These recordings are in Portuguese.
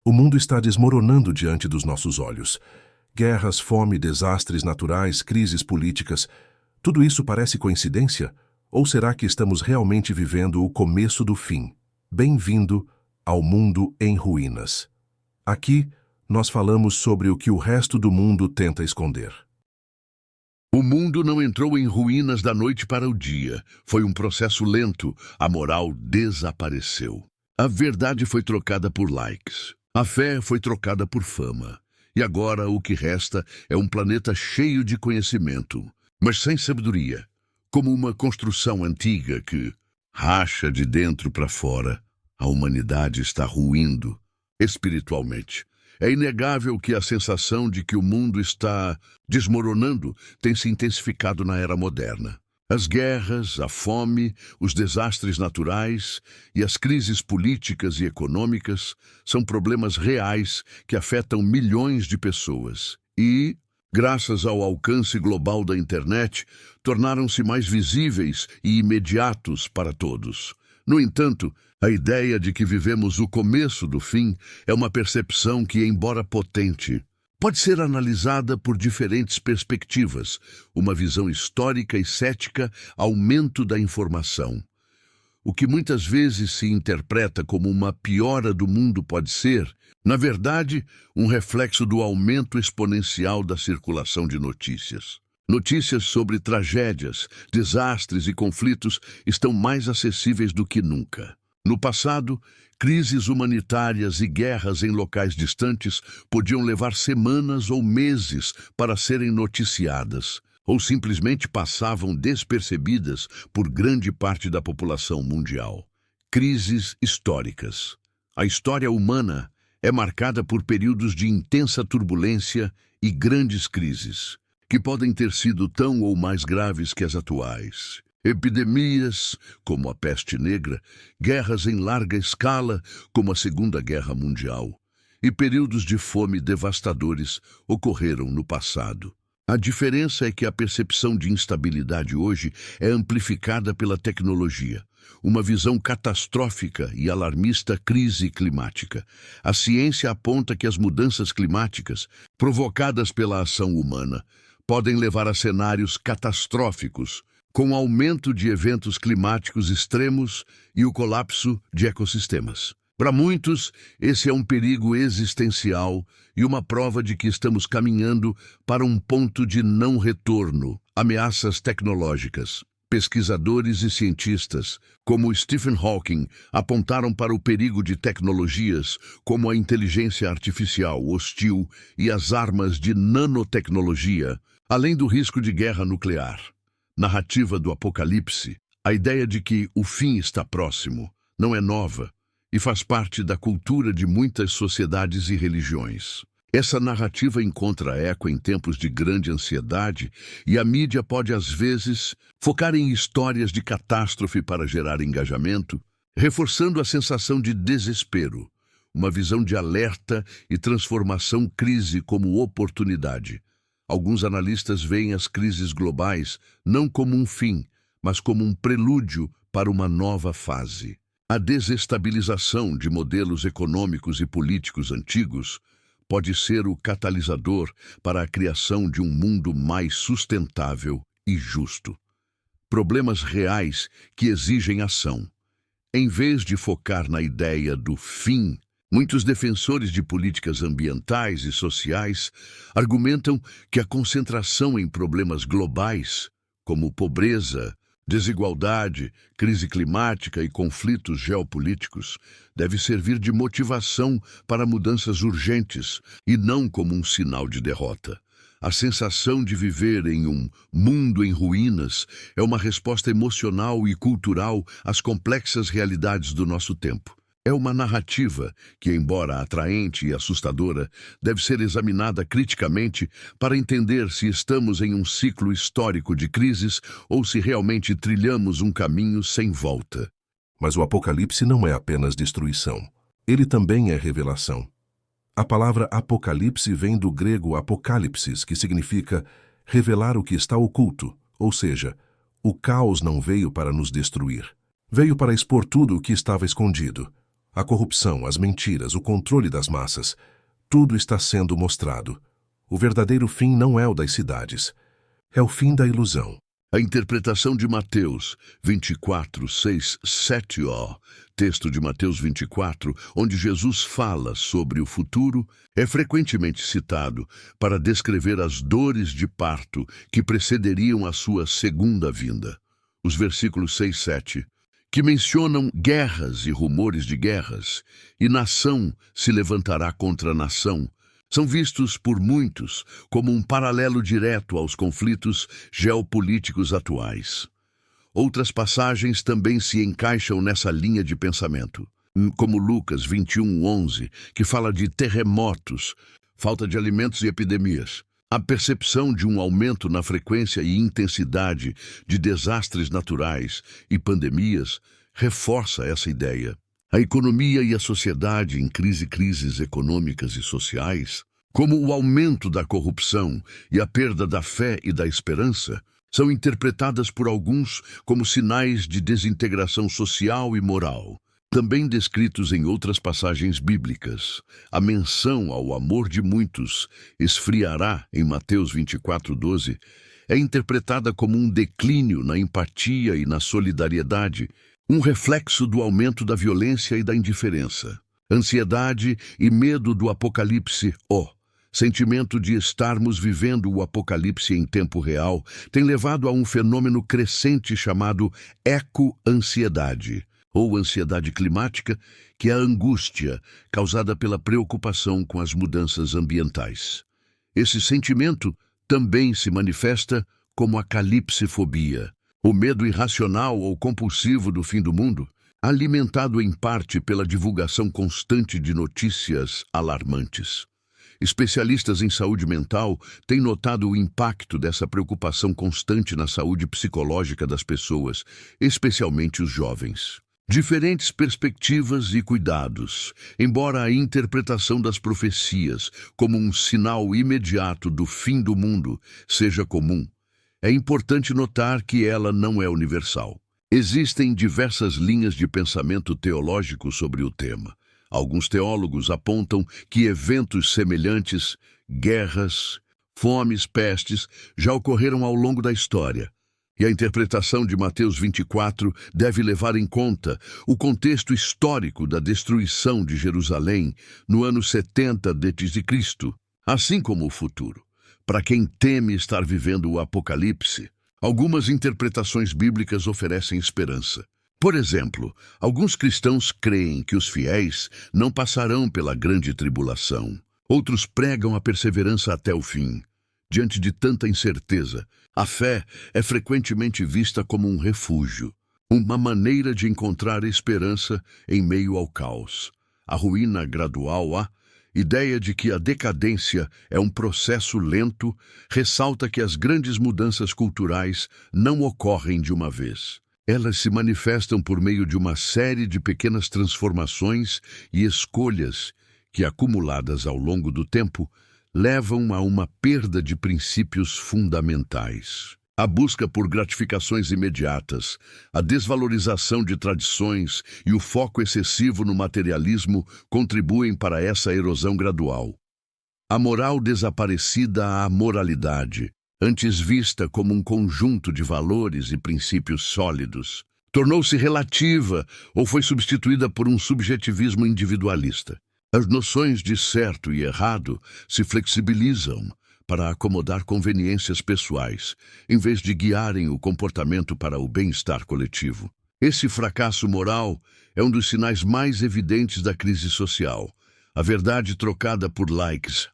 O mundo está desmoronando diante dos nossos olhos. Guerras, fome, desastres naturais, crises políticas. Tudo isso parece coincidência? Ou será que estamos realmente vivendo o começo do fim? Bem-vindo ao Mundo em Ruínas. Aqui, nós falamos sobre o que o resto do mundo tenta esconder. O mundo não entrou em ruínas da noite para o dia. Foi um processo lento. A moral desapareceu. A verdade foi trocada por likes. A fé foi trocada por fama. E agora o que resta é um planeta cheio de conhecimento, mas sem sabedoria, como uma construção antiga que racha de dentro para fora. A humanidade está ruindo espiritualmente. É inegável que a sensação de que o mundo está desmoronando tem se intensificado na era moderna. As guerras, a fome, os desastres naturais e as crises políticas e econômicas são problemas reais que afetam milhões de pessoas e, graças ao alcance global da internet, tornaram-se mais visíveis e imediatos para todos. No entanto, a ideia de que vivemos o começo do fim é uma percepção que, embora potente, pode ser analisada por diferentes perspectivas, uma visão histórica e cética, aumento da informação. O que muitas vezes se interpreta como uma piora do mundo pode ser, na verdade, um reflexo do aumento exponencial da circulação de notícias. Notícias sobre tragédias, desastres e conflitos estão mais acessíveis do que nunca. No passado, crises humanitárias e guerras em locais distantes podiam levar semanas ou meses para serem noticiadas, ou simplesmente passavam despercebidas por grande parte da população mundial. Crises históricas. A história humana é marcada por períodos de intensa turbulência e grandes crises, que podem ter sido tão ou mais graves que as atuais. Epidemias, como a peste negra, guerras em larga escala, como a Segunda Guerra Mundial, e períodos de fome devastadores ocorreram no passado. A diferença é que a percepção de instabilidade hoje é amplificada pela tecnologia, uma visão catastrófica e alarmista crise climática. A ciência aponta que as mudanças climáticas, provocadas pela ação humana, podem levar a cenários catastróficos, com o aumento de eventos climáticos extremos e o colapso de ecossistemas. Para muitos, esse é um perigo existencial e uma prova de que estamos caminhando para um ponto de não retorno. Ameaças tecnológicas. Pesquisadores e cientistas, como Stephen Hawking, apontaram para o perigo de tecnologias como a inteligência artificial hostil e as armas de nanotecnologia, além do risco de guerra nuclear. Narrativa do Apocalipse, a ideia de que o fim está próximo, não é nova e faz parte da cultura de muitas sociedades e religiões. Essa narrativa encontra eco em tempos de grande ansiedade e a mídia pode, às vezes, focar em histórias de catástrofe para gerar engajamento, reforçando a sensação de desespero, uma visão de alerta e transformação crise como oportunidade. Alguns analistas veem as crises globais não como um fim, mas como um prelúdio para uma nova fase. A desestabilização de modelos econômicos e políticos antigos pode ser o catalisador para a criação de um mundo mais sustentável e justo. Problemas reais que exigem ação. Em vez de focar na ideia do fim, muitos defensores de políticas ambientais e sociais argumentam que a concentração em problemas globais, como pobreza, desigualdade, crise climática e conflitos geopolíticos, deve servir de motivação para mudanças urgentes e não como um sinal de derrota. A sensação de viver em um mundo em ruínas é uma resposta emocional e cultural às complexas realidades do nosso tempo. É uma narrativa que, embora atraente e assustadora, deve ser examinada criticamente para entender se estamos em um ciclo histórico de crises ou se realmente trilhamos um caminho sem volta. Mas o Apocalipse não é apenas destruição. Ele também é revelação. A palavra Apocalipse vem do grego apocalipsis, que significa revelar o que está oculto, ou seja, o caos não veio para nos destruir. Veio para expor tudo o que estava escondido. A corrupção, as mentiras, o controle das massas, tudo está sendo mostrado. O verdadeiro fim não é o das cidades. É o fim da ilusão. A interpretação de Mateus 24, 6, 7, texto de Mateus 24, onde Jesus fala sobre o futuro, é frequentemente citado para descrever as dores de parto que precederiam a sua segunda vinda. Os versículos 6 e 7, que mencionam guerras e rumores de guerras, e nação se levantará contra nação, são vistos por muitos como um paralelo direto aos conflitos geopolíticos atuais. Outras passagens também se encaixam nessa linha de pensamento, como Lucas 21:11, que fala de terremotos, falta de alimentos e epidemias. A percepção de um aumento na frequência e intensidade de desastres naturais e pandemias reforça essa ideia. A economia e a sociedade em crises econômicas e sociais, como o aumento da corrupção e a perda da fé e da esperança, são interpretadas por alguns como sinais de desintegração social e moral. Também descritos em outras passagens bíblicas, a menção ao amor de muitos esfriará em Mateus 24:12, é interpretada como um declínio na empatia e na solidariedade, um reflexo do aumento da violência e da indiferença. Ansiedade e medo do apocalipse, sentimento de estarmos vivendo o apocalipse em tempo real, tem levado a um fenômeno crescente chamado eco-ansiedade, ou ansiedade climática, que é a angústia causada pela preocupação com as mudanças ambientais. Esse sentimento também se manifesta como a calipsefobia, o medo irracional ou compulsivo do fim do mundo, alimentado em parte pela divulgação constante de notícias alarmantes. Especialistas em saúde mental têm notado o impacto dessa preocupação constante na saúde psicológica das pessoas, especialmente os jovens. Diferentes perspectivas e cuidados, embora a interpretação das profecias como um sinal imediato do fim do mundo seja comum, é importante notar que ela não é universal. Existem diversas linhas de pensamento teológico sobre o tema. Alguns teólogos apontam que eventos semelhantes, guerras, fomes, pestes, já ocorreram ao longo da história. E a interpretação de Mateus 24 deve levar em conta o contexto histórico da destruição de Jerusalém no ano 70 d.C., assim como o futuro. Para quem teme estar vivendo o Apocalipse, algumas interpretações bíblicas oferecem esperança. Por exemplo, alguns cristãos creem que os fiéis não passarão pela grande tribulação. Outros pregam a perseverança até o fim. Diante de tanta incerteza, a fé é frequentemente vista como um refúgio, uma maneira de encontrar esperança em meio ao caos. A ruína gradual, a ideia de que a decadência é um processo lento, ressalta que as grandes mudanças culturais não ocorrem de uma vez. Elas se manifestam por meio de uma série de pequenas transformações e escolhas que, acumuladas ao longo do tempo, levam a uma perda de princípios fundamentais. A busca por gratificações imediatas, a desvalorização de tradições e o foco excessivo no materialismo contribuem para essa erosão gradual. A moral desaparecida à moralidade, antes vista como um conjunto de valores e princípios sólidos, tornou-se relativa ou foi substituída por um subjetivismo individualista. As noções de certo e errado se flexibilizam para acomodar conveniências pessoais, em vez de guiarem o comportamento para o bem-estar coletivo. Esse fracasso moral é um dos sinais mais evidentes da crise social. A verdade trocada por likes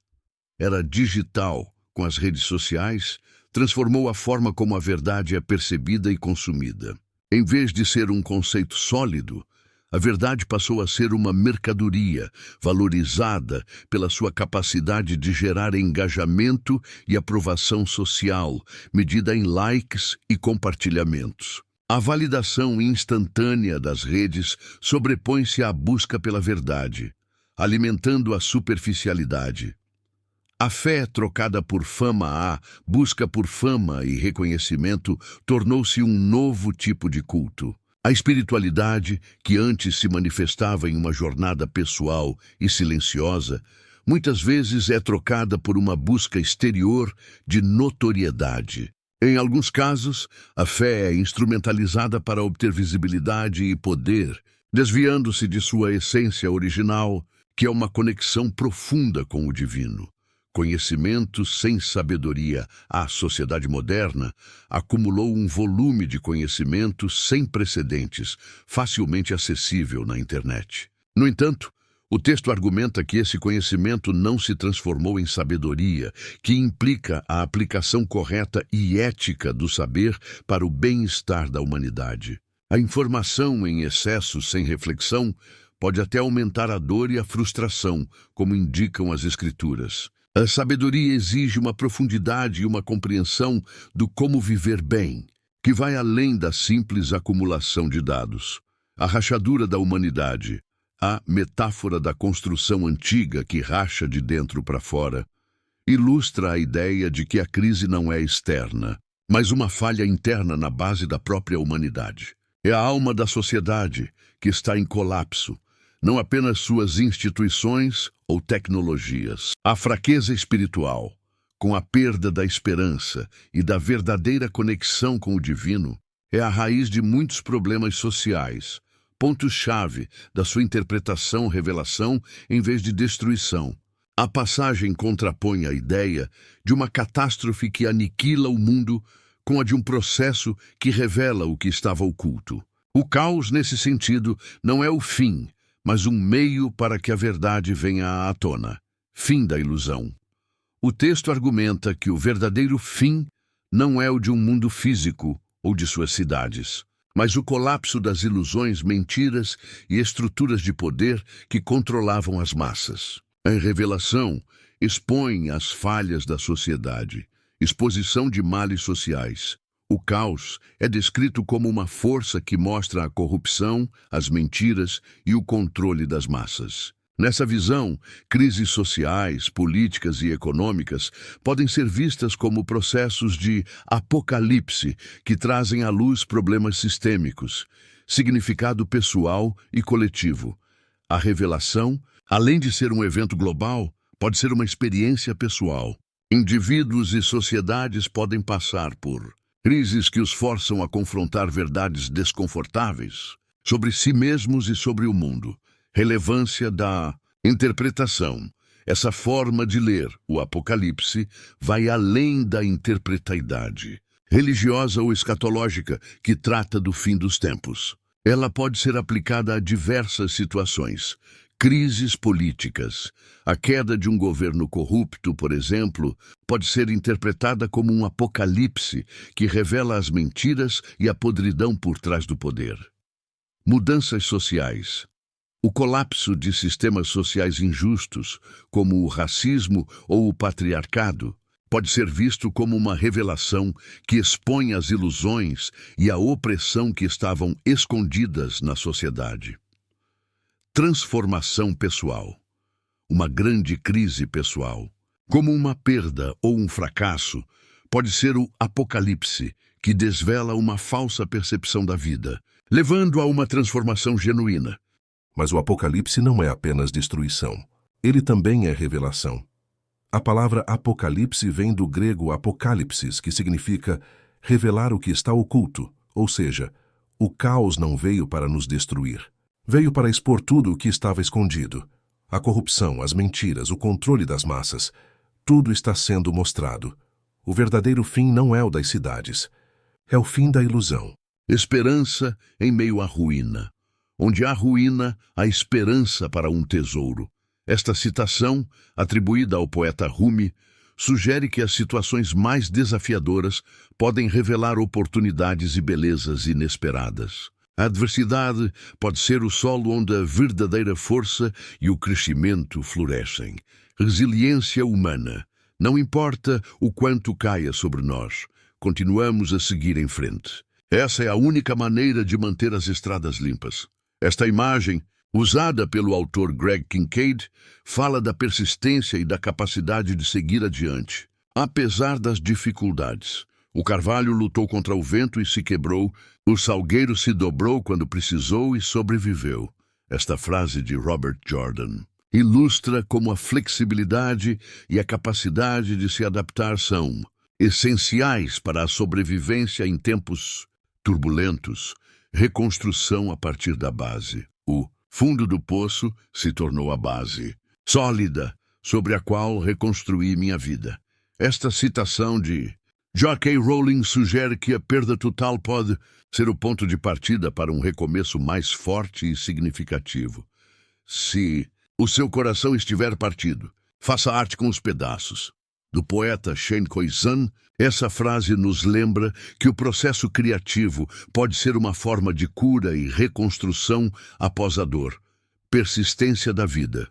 era digital com as redes sociais, transformou a forma como a verdade é percebida e consumida. Em vez de ser um conceito sólido, a verdade passou a ser uma mercadoria, valorizada pela sua capacidade de gerar engajamento e aprovação social, medida em likes e compartilhamentos. A validação instantânea das redes sobrepõe-se à busca pela verdade, alimentando a superficialidade. A fé trocada por fama, busca por fama e reconhecimento, tornou-se um novo tipo de culto. A espiritualidade, que antes se manifestava em uma jornada pessoal e silenciosa, muitas vezes é trocada por uma busca exterior de notoriedade. Em alguns casos, a fé é instrumentalizada para obter visibilidade e poder, desviando-se de sua essência original, que é uma conexão profunda com o divino. Conhecimento sem sabedoria. A sociedade moderna acumulou um volume de conhecimento sem precedentes, facilmente acessível na internet. No entanto, o texto argumenta que esse conhecimento não se transformou em sabedoria, que implica a aplicação correta e ética do saber para o bem-estar da humanidade. A informação em excesso sem reflexão pode até aumentar a dor e a frustração, como indicam as Escrituras. A sabedoria exige uma profundidade e uma compreensão do como viver bem, que vai além da simples acumulação de dados. A rachadura da humanidade, a metáfora da construção antiga que racha de dentro para fora, ilustra a ideia de que a crise não é externa, mas uma falha interna na base da própria humanidade. É a alma da sociedade que está em colapso, não apenas suas instituições ou tecnologias. A fraqueza espiritual, com a perda da esperança e da verdadeira conexão com o divino, é a raiz de muitos problemas sociais, pontos-chave da sua interpretação-revelação em vez de destruição. A passagem contrapõe a ideia de uma catástrofe que aniquila o mundo com a de um processo que revela o que estava oculto. O caos, nesse sentido, não é o fim, mas um meio para que a verdade venha à tona. Fim da ilusão. O texto argumenta que o verdadeiro fim não é o de um mundo físico ou de suas cidades, mas o colapso das ilusões, mentiras e estruturas de poder que controlavam as massas. A revelação expõe as falhas da sociedade, exposição de males sociais. O caos é descrito como uma força que mostra a corrupção, as mentiras e o controle das massas. Nessa visão, crises sociais, políticas e econômicas podem ser vistas como processos de apocalipse que trazem à luz problemas sistêmicos, significado pessoal e coletivo. A revelação, além de ser um evento global, pode ser uma experiência pessoal. Indivíduos e sociedades podem passar por crises que os forçam a confrontar verdades desconfortáveis sobre si mesmos e sobre o mundo. Relevância da interpretação. Essa forma de ler o Apocalipse vai além da interpretaidade religiosa ou escatológica que trata do fim dos tempos. Ela pode ser aplicada a diversas situações. Crises políticas. A queda de um governo corrupto, por exemplo, pode ser interpretada como um apocalipse que revela as mentiras e a podridão por trás do poder. Mudanças sociais. O colapso de sistemas sociais injustos, como o racismo ou o patriarcado, pode ser visto como uma revelação que expõe as ilusões e a opressão que estavam escondidas na sociedade. Transformação pessoal. Uma grande crise pessoal, como uma perda ou um fracasso, pode ser o apocalipse, que desvela uma falsa percepção da vida, levando a uma transformação genuína. Mas o Apocalipse não é apenas destruição. Ele também é revelação. A palavra Apocalipse vem do grego apocalipsis, que significa revelar o que está oculto, ou seja, o caos não veio para nos destruir. Veio para expor tudo o que estava escondido. A corrupção, as mentiras, o controle das massas. Tudo está sendo mostrado. O verdadeiro fim não é o das cidades. É o fim da ilusão. Esperança em meio à ruína. Onde há ruína, há esperança para um tesouro. Esta citação, atribuída ao poeta Rumi, sugere que as situações mais desafiadoras podem revelar oportunidades e belezas inesperadas. A adversidade pode ser o solo onde a verdadeira força e o crescimento florescem. Resiliência humana. Não importa o quanto caia sobre nós, continuamos a seguir em frente. Essa é a única maneira de manter as estradas limpas. Esta imagem, usada pelo autor Greg Kincaid, fala da persistência e da capacidade de seguir adiante. Apesar das dificuldades, O carvalho lutou contra o vento e se quebrou. O salgueiro se dobrou quando precisou e sobreviveu. Esta frase de Robert Jordan ilustra como a flexibilidade e a capacidade de se adaptar são essenciais para a sobrevivência em tempos turbulentos. Reconstrução a partir da base. O fundo do poço se tornou a base sólida sobre a qual reconstruí minha vida. Esta citação de J.K. Rowling sugere que a perda total pode ser o ponto de partida para um recomeço mais forte e significativo. Se o seu coração estiver partido, faça arte com os pedaços. Do poeta Shane Koizan, essa frase nos lembra que o processo criativo pode ser uma forma de cura e reconstrução após a dor. Persistência da vida.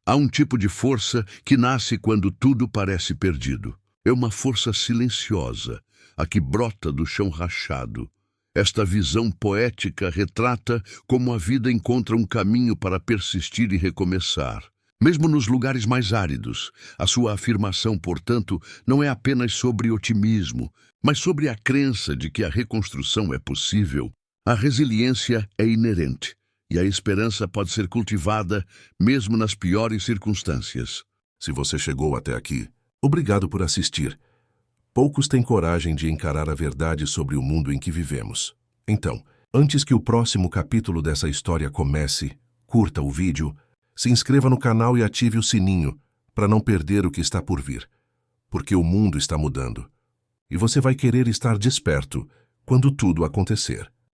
Há um tipo de força que nasce quando tudo parece perdido. É uma força silenciosa, a que brota do chão rachado. Esta visão poética retrata como a vida encontra um caminho para persistir e recomeçar. Mesmo nos lugares mais áridos, a sua afirmação, portanto, não é apenas sobre otimismo, mas sobre a crença de que a reconstrução é possível. A resiliência é inerente, e a esperança pode ser cultivada mesmo nas piores circunstâncias. Se você chegou até aqui, obrigado por assistir. Poucos têm coragem de encarar a verdade sobre o mundo em que vivemos. Então, antes que o próximo capítulo dessa história comece, curta o vídeo, se inscreva no canal e ative o sininho para não perder o que está por vir, porque o mundo está mudando. E você vai querer estar desperto quando tudo acontecer.